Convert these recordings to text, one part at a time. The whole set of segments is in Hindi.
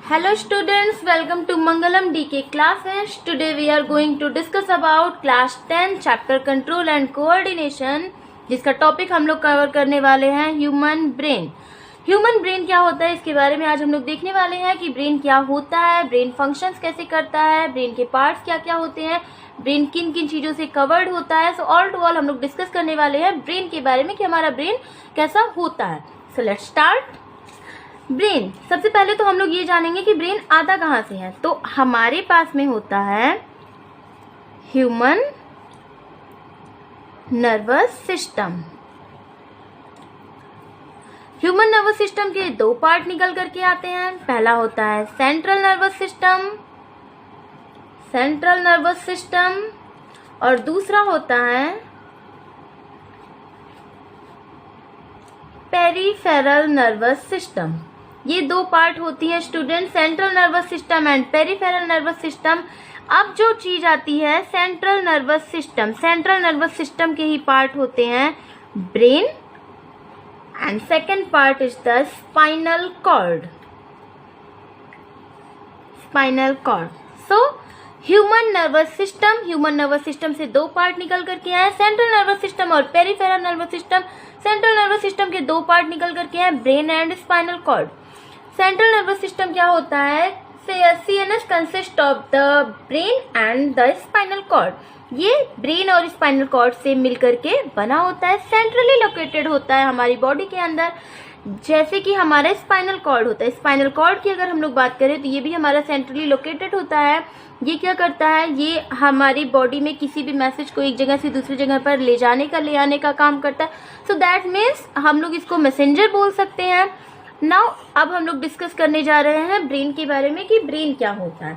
Hello students, welcome to Mangalam DK classes. Today we are going to discuss about class 10 chapter control and coordination, जिसका टॉपिक हम लोग कवर करने वाले हैं ह्यूमन ब्रेन। ह्यूमन ब्रेन क्या होता है इसके बारे में आज हम लोग देखने वाले हैं कि ब्रेन क्या होता है, ब्रेन फंक्शंस कैसे करता है, ब्रेन के पार्ट्स क्या क्या होते हैं, ब्रेन किन किन चीजों से कवर्ड होता है। सो ऑल टू ऑल हम लोग डिस्कस करने वाले हैं ब्रेन के बारे में कि हमारा ब्रेन कैसा होता है। So let's start. ब्रेन, सबसे पहले तो हम लोग ये जानेंगे कि ब्रेन आता कहाँ से है। तो हमारे पास में होता है human nervous system. Human nervous system के दो पार्ट निकल करके आते हैं। पहला होता है सेंट्रल नर्वस सिस्टम और दूसरा होता है पेरिफेरल नर्वस सिस्टम। ये दो पार्ट होती है student, central nervous system and peripheral nervous system. अब जो चीज आती है सेंट्रल नर्वस सिस्टम के ही पार्ट होते हैं brain and second part is the spinal cord. So human nervous system से दो पार्ट निकल करके आए, सेंट्रल नर्वस सिस्टम और peripheral nervous system. Central nervous system के दो पार्ट निकल करके आए, brain and spinal cord. Central nervous system क्या होता है? CNS consist of the brain and the spinal cord. ये ब्रेन और स्पाइनल कॉर्ड से मिलकर के बना होता है, सेंट्रली लोकेटेड होता है हमारी बॉडी के अंदर, जैसे कि हमारा स्पाइनल कॉर्ड होता है। स्पाइनल कॉर्ड की अगर हम लोग बात करें तो ये भी हमारा सेंट्रली लोकेटेड होता है। ये क्या करता है? ये हमारी बॉडी में किसी भी मैसेज को एक जगह से दूसरी जगह पर ले आने का काम करता है। सो दैट मीन्स हम लोग इसको मैसेंजर बोल सकते हैं। नाउ अब हम लोग डिस्कस करने जा रहे हैं ब्रेन के बारे में कि ब्रेन क्या होता है।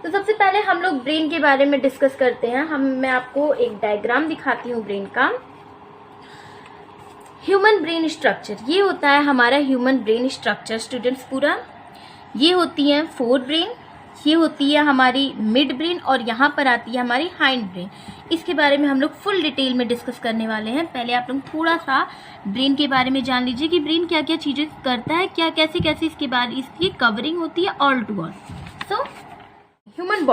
तो सबसे पहले हम लोग ब्रेन के बारे में डिस्कस करते हैं। मैं आपको एक डायग्राम दिखाती हूँ ब्रेन का। ह्यूमन ब्रेन स्ट्रक्चर, ये होता है हमारा ह्यूमन ब्रेन स्ट्रक्चर स्टूडेंट्स पूरा। ये होती है फोर ब्रेन, ये होती है हमारी मिड ब्रेन और यहाँ पर आती है हमारी हाइंड ब्रेन। इसके बारे में हम लोग फुल डिटेल में डिस्कस करने वाले हैं। पहले आप लोग थोड़ा सा ब्रेन के बारे में जान लीजिए कि ब्रेन क्या क्या चीजें करता है, क्या कैसे कैसे इसके बाद इसकी कवरिंग होती है all to all. So human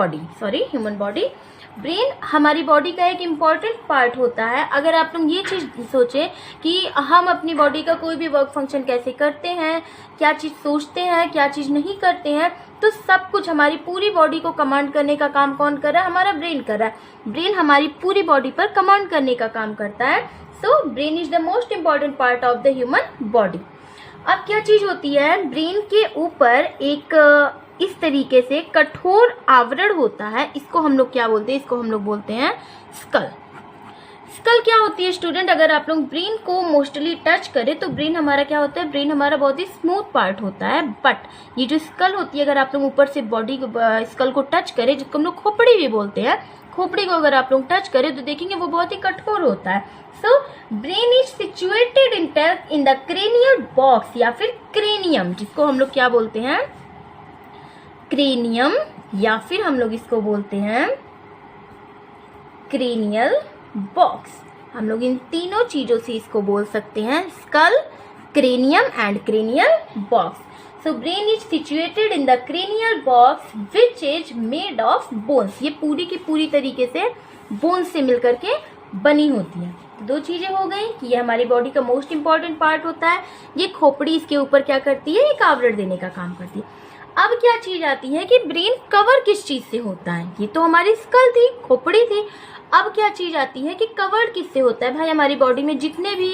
body, brain हमारी बॉडी का एक इम्पॉर्टेंट पार्ट होता है। अगर आप लोग ये चीज सोचें कि हम अपनी बॉडी का कोई भी वर्क फंक्शन कैसे करते हैं, क्या चीज सोचते हैं, क्या चीज नहीं करते हैं, तो सब कुछ हमारी पूरी बॉडी को कमांड करने का काम कौन कर रहा है? हमारा ब्रेन कर रहा है। ब्रेन हमारी पूरी बॉडी पर कमांड करने का काम करता है। सो brain is the most important part of the human body. अब क्या चीज होती है? ब्रेन के ऊपर एक इस तरीके से कठोर आवरण होता है। इसको हम लोग क्या बोलते हैं? इसको हम लोग बोलते हैं स्कल। स्कल क्या होती है स्टूडेंट? अगर आप लोग ब्रेन को मोस्टली टच करें तो ब्रेन हमारा क्या होता है? ब्रेन हमारा बहुत ही स्मूथ पार्ट होता है, बट ये जो स्कल होती है, अगर आप लोग ऊपर से बॉडी स्कल को टच करें, जिसको हम लोग खोपड़ी भी बोलते हैं, खोपड़ी को अगर आप लोग टच करें तो देखेंगे वो बहुत ही कठोर होता है। सो brain is situated in the cranial box या फिर क्रेनियम, जिसको हम लोग क्या बोलते हैं? क्रेनियम, या फिर हम लोग इसको बोलते हैं क्रेनियल बॉक्स। हम लोग इन तीनों चीजों से इसको बोल सकते हैं, skull, cranium and cranial box. So brain is situated in the cranial box which is made of bones. ये पूरी की पूरी तरीके से बोन्स से मिलकर के बनी होती है। दो चीजें हो गई कि ये हमारी बॉडी का मोस्ट इंपॉर्टेंट पार्ट होता है। ये खोपड़ी इसके ऊपर क्या करती है? एक आवरण देने का काम करती है। अब क्या चीज आती है कि ब्रेन कवर किस चीज से होता है? ये तो हमारी स्कल थी, खोपड़ी थी। अब क्या चीज आती है कि कवर्ड किससे होता है? भाई हमारी बॉडी में जितने भी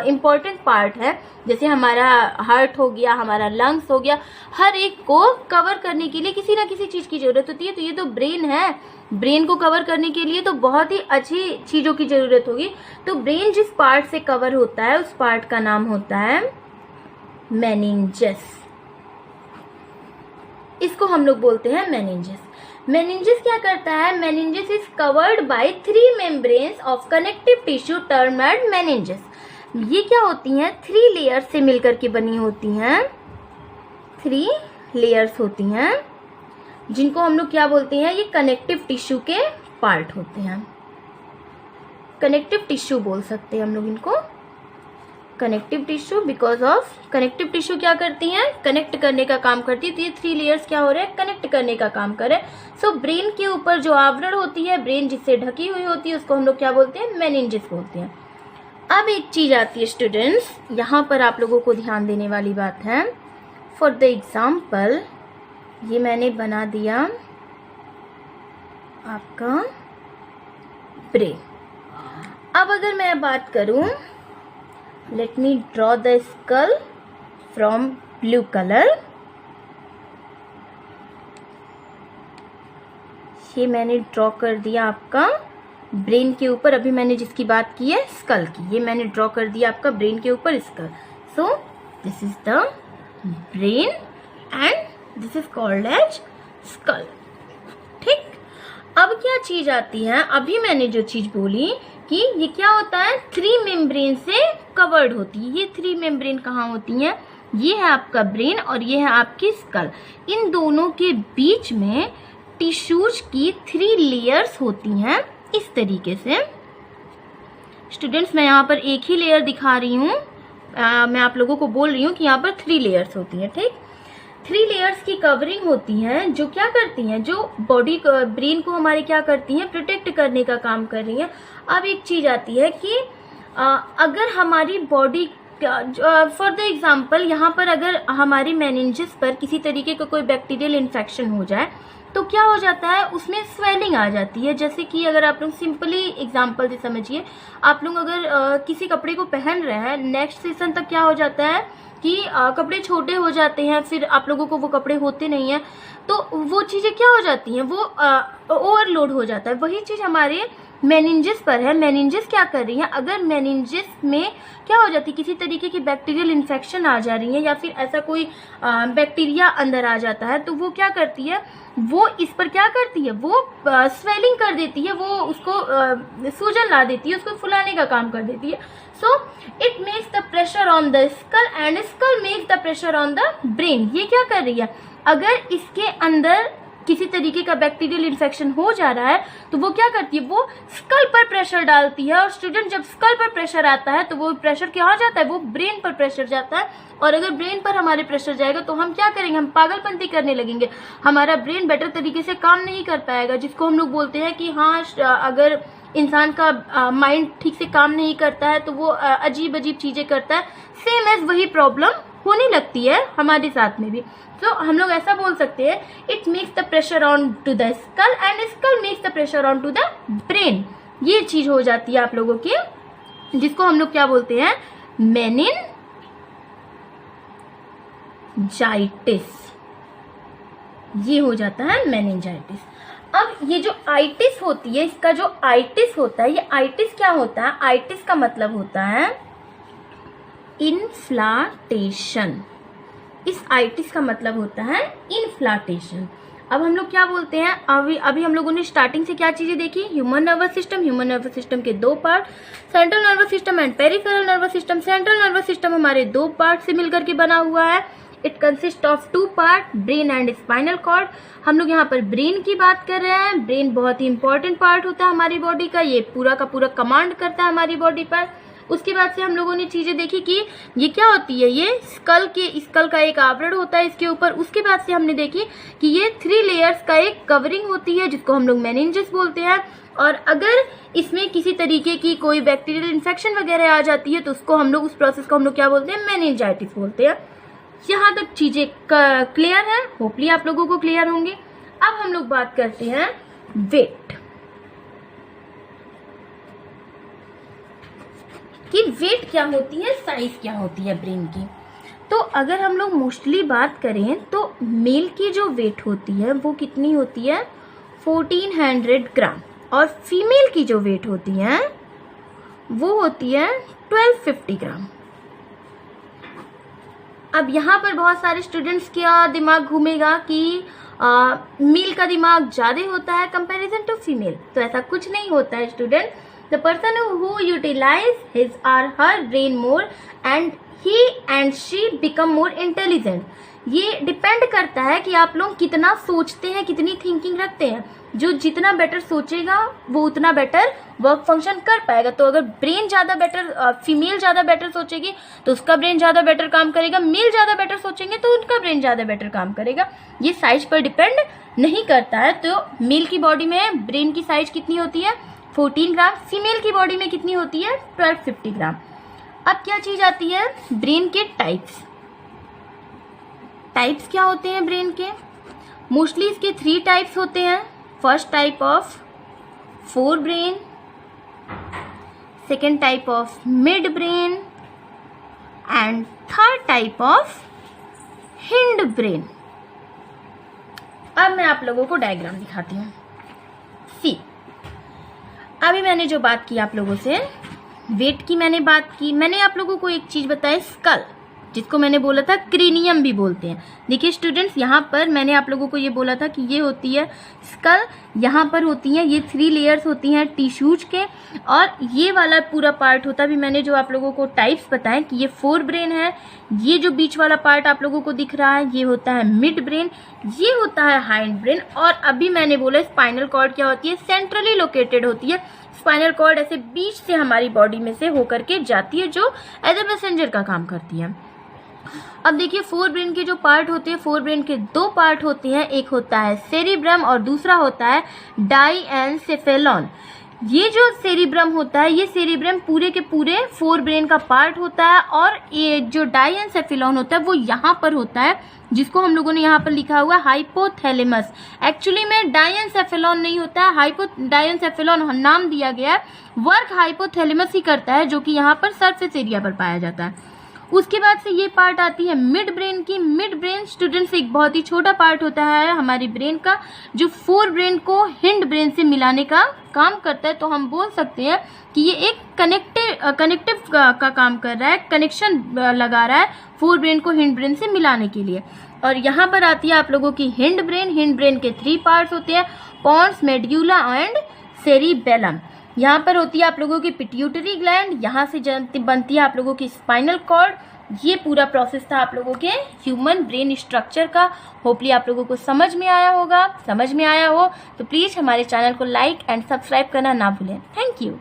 इम्पोर्टेंट पार्ट है, जैसे हमारा हार्ट हो गया, हमारा लंग्स हो गया, हर एक को कवर करने के लिए किसी ना किसी चीज की जरूरत होती है। तो ये तो ब्रेन है, ब्रेन को कवर करने के लिए तो बहुत ही अच्छी चीजों की जरूरत होगी। तो ब्रेन जिस पार्ट से कवर होता है उस पार्ट का नाम होता है मेनिंजेस। इसको हम लोग बोलते हैं मेनिंजेस। मेनिंजेस क्या करता है? Meninges is covered by 3 membranes of connective tissue termed meninges. ये क्या होती हैं? 3 लेयर्स से मिलकर के बनी होती हैं। 3 लेयर्स होती हैं जिनको हम लोग क्या बोलते हैं? ये कनेक्टिव टिश्यू के पार्ट होते हैं, कनेक्टिव टिश्यू बोल सकते हैं हम लोग इनको। Connective tissue, because of connective tissue क्या करती हैं, कनेक्ट करने का काम करती है। तो ये 3 लेयर्स क्या हो रहे हैं, कनेक्ट करने का काम कर रहे हैं। सो ब्रेन के ऊपर जो आवरण होती है, ब्रेन जिससे ढकी हुई होती है, उसको हम लोग क्या बोलते हैं, मेनिंजेस बोलते हैं। अब एक चीज आती है स्टूडेंट्स, यहाँ पर आप लोगों को ध्यान देने वाली बात है। फॉर द एग्जाम्पल ये मैंने बना दिया आपका ब्रेन। अब अगर मैं बात करूं, let me draw the skull from blue colour. ये मैंने ड्रॉ कर दिया आपका ब्रेन के ऊपर। अभी मैंने जिसकी बात की है स्कल की, ये मैंने ड्रॉ कर दिया आपका ब्रेन के ऊपर skull. So this is the brain and this is called as skull. ठीक, अब क्या चीज आती है, अभी मैंने जो चीज बोली कि ये क्या होता है, 3 मेम्ब्रेन से कवर्ड होती है। ये 3 मेम्ब्रेन कहाँ होती हैं, ये है आपका ब्रेन और ये है आपकी स्कल। इन दोनों के बीच में टिश्यूज की 3 लेयर्स होती हैं इस तरीके से। स्टूडेंट्स मैं यहाँ पर एक ही लेयर दिखा रही हूँ, मैं आप लोगों को बोल रही हूँ कि यहाँ पर 3 लेयर्स होती हैं। ठीक, 3 लेयर्स की कवरिंग होती हैं जो क्या करती हैं, जो बॉडी ब्रेन को हमारे क्या करती हैं, प्रोटेक्ट करने का काम कर रही हैं। अब एक चीज आती है कि अगर हमारी बॉडी, फॉर द एग्जाम्पल यहाँ पर अगर हमारी मेनिंजेस पर किसी तरीके का कोई बैक्टीरियल इन्फेक्शन हो जाए तो क्या हो जाता है, उसमें स्वेलिंग आ जाती है। जैसे कि अगर आप लोग सिंपली एग्जांपल से समझिए, आप लोग अगर किसी कपड़े को पहन रहे हैं, नेक्स्ट सीजन तक क्या हो जाता है कि कपड़े छोटे हो जाते हैं, फिर आप लोगों को वो कपड़े होते नहीं हैं, तो वो चीज़ें क्या हो जाती हैं, वो ओवरलोड हो जाता है। वही चीज़ हमारे मेनिंजेस पर है। मेनिंजेस क्या कर रही है, अगर मेनिंजेस में क्या हो जाती है, किसी तरीके की बैक्टीरियल इन्फेक्शन आ जा रही है या फिर ऐसा कोई बैक्टीरिया अंदर आ जाता है, तो वो क्या करती है, वो इस पर क्या करती है, वो स्वेलिंग कर देती है, वो उसको सूजन ला देती है, उसको फुलाने का काम कर देती है। So it makes the pressure on the skull and skull makes the pressure on the brain. ये क्या कर रही है, अगर इसके अंदर किसी तरीके का बैक्टीरियल इन्फेक्शन हो जा रहा है तो वो क्या करती है, वो स्कल पर प्रेशर डालती है। और स्टूडेंट जब स्कल पर प्रेशर आता है तो वो प्रेशर कहाँ जाता है, वो ब्रेन पर प्रेशर जाता है। और अगर ब्रेन पर हमारे प्रेशर जाएगा तो हम क्या करेंगे, हम पागलपंती करने लगेंगे, हमारा ब्रेन बेटर तरीके से काम नहीं कर पाएगा। जिसको हम लोग बोलते हैं कि हाँ, अगर इंसान का माइंड ठीक से काम नहीं करता है तो वो अजीब अजीब चीजें करता है। सेम एज वही प्रॉब्लम होने लगती है हमारे साथ में भी। तो हम लोग ऐसा बोल सकते हैं, it makes the pressure on to the skull and skull makes the pressure on to the brain. ये चीज हो जाती है आप लोगों की, जिसको हम लोग क्या बोलते हैं, मेनिनजाइटिस। ये हो जाता है मेनिनजाइटिस। अब ये जो आइटिस होती है, इसका जो आइटिस होता है, ये आइटिस क्या होता है, आइटिस का मतलब होता है इन्फ्लाटेशन। इस आइटिस का मतलब होता है इन्फ्लाटेशन। अब हम लोग क्या बोलते हैं, अभी हम लोगों ने स्टार्टिंग से क्या चीजें देखी, human nervous system. Human nervous system के 2 part, central nervous system and peripheral nervous system. Central nervous system हमारे 2 पार्ट से मिलकर के बना हुआ है। It consist of 2 part, brain and spinal cord. हम लोग यहाँ पर ब्रेन की बात कर रहे हैं। ब्रेन बहुत ही इंपॉर्टेंट पार्ट होता है हमारी बॉडी का, ये पूरा का पूरा कमांड करता है हमारी बॉडी पर। उसके बाद से हम लोगों ने चीजें देखी कि ये क्या होती है, ये स्कल का एक आवरण होता है इसके ऊपर। उसके बाद से हमने देखी कि ये 3 लेयर्स का एक कवरिंग होती है जिसको हम लोग मेनिंजेस बोलते हैं। और अगर इसमें किसी तरीके की कोई बैक्टीरियल इन्फेक्शन वगैरह आ जाती है तो उसको हम लोग, उस प्रोसेस को हम लोग क्या बोलते हैं, मेनिंजाइटिस बोलते हैं। यहाँ तक चीजें क्लियर है, होपली आप लोगों को क्लियर होंगी। अब हम लोग बात करते हैं वेट कि वेट क्या होती है, साइज क्या होती है ब्रेन की। तो अगर हम लोग मोस्टली बात करें तो मेल की जो वेट होती है वो कितनी होती है, 1400 ग्राम, और फीमेल की जो वेट होती है वो होती है 1250 ग्राम। अब यहाँ पर बहुत सारे स्टूडेंट्स का दिमाग घूमेगा कि मेल का दिमाग ज़्यादा होता है कंपैरिजन टू फीमेल। तो ऐसा कुछ नहीं होता है student. The person who utilize his or her brain more and he and she become more intelligent. ये डिपेंड करता है कि आप लोग कितना सोचते हैं, कितनी थिंकिंग रखते हैं। जो जितना बेटर सोचेगा वो उतना बेटर वर्क फंक्शन कर पाएगा। तो अगर ब्रेन ज़्यादा बेटर, फीमेल ज़्यादा बेटर सोचेगी तो उसका ब्रेन ज़्यादा बेटर काम करेगा, मेल ज़्यादा बेटर सोचेंगे तो उनका ब्रेन ज़्यादा बेटर काम करेगा। ये साइज पर डिपेंड नहीं करता है। तो मेल की बॉडी में ब्रेन की साइज कितनी होती है 14 ग्राम, फीमेल की बॉडी में कितनी होती है 1250 ग्राम। अब क्या चीज़ आती है ब्रेन के टाइप्स। टाइप्स क्या होते हैं ब्रेन के? मोस्टली इसके 3 टाइप्स होते हैं। First type of fore brain, second type of mid brain and third type of hind brain. अब मैं आप लोगों को डायग्राम दिखाती हूँ। सी, अभी मैंने जो बात की आप लोगों से, वेट की मैंने बात की, मैंने आप लोगों को एक चीज बताई, स्कल, जिसको मैंने बोला था क्रेनियम भी बोलते हैं। देखिए स्टूडेंट्स, यहाँ पर मैंने आप लोगों को ये बोला था कि ये होती है स्कल, यहाँ पर होती हैं ये 3 लेयर्स होती हैं टिश्यूज के, और ये वाला पूरा पार्ट होता है, भी मैंने जो आप लोगों को टाइप्स बताएं कि ये फोर ब्रेन है, ये जो बीच वाला पार्ट आप लोगों को दिख रहा है ये होता है मिड ब्रेन, ये होता है हाइंड ब्रेन, और अभी मैंने बोला स्पाइनल कॉर्ड क्या होती है, सेंट्रली लोकेटेड होती है। स्पाइनल कॉर्ड ऐसे बीच से हमारी बॉडी में से होकर के जाती है, जो एज ए मैसेंजर का काम करती है। अब देखिए फोर ब्रेन के जो पार्ट होते हैं, फोर ब्रेन के 2 पार्ट होते हैं, एक होता है सेरिब्रम और दूसरा होता है डाइएनसेफेलॉन। ये जो सेरिब्रम होता है, ये सेरिब्रम पूरे के पूरे फोर ब्रेन का पार्ट होता है, और ये जो डाइएनसेफेलॉन होता है वो यहाँ पर होता है, जिसको हम लोगों ने यहाँ पर लिखा हुआ है हाइपोथैलेमस। एक्चुअली में डाइएनसेफेलॉन नहीं होता है, डाइएनसेफेलॉन नाम दिया गया है, वर्क हाइपोथैलेमस ही करता है, जो कि यहाँ पर सरफेस एरिया पर पाया जाता है। उसके बाद से ये पार्ट आती है मिड ब्रेन की। मिड ब्रेन स्टूडेंट्स एक बहुत ही छोटा पार्ट होता है हमारे ब्रेन का, जो फोर ब्रेन को हिंड ब्रेन से मिलाने का काम करता है। तो हम बोल सकते हैं कि ये एक कनेक्टिव का काम कर रहा है, कनेक्शन लगा रहा है फोर ब्रेन को हिंड ब्रेन से मिलाने के लिए। और यहाँ पर आती है आप लोगों की हिंड ब्रेन। हिंड ब्रेन के 3 पार्ट्स होते हैं, पॉन्स, मेड्यूला एंड सेरिबेलम। यहाँ पर होती है आप लोगों की पिट्यूटरी ग्लैंड, यहाँ से बनती है आप लोगों की स्पाइनल कॉर्ड। ये पूरा प्रोसेस था आप लोगों के ह्यूमन ब्रेन स्ट्रक्चर का। होपली आप लोगों को समझ में आया होगा। समझ में आया हो तो प्लीज़ हमारे चैनल को लाइक एंड सब्सक्राइब करना ना भूलें। Thank you.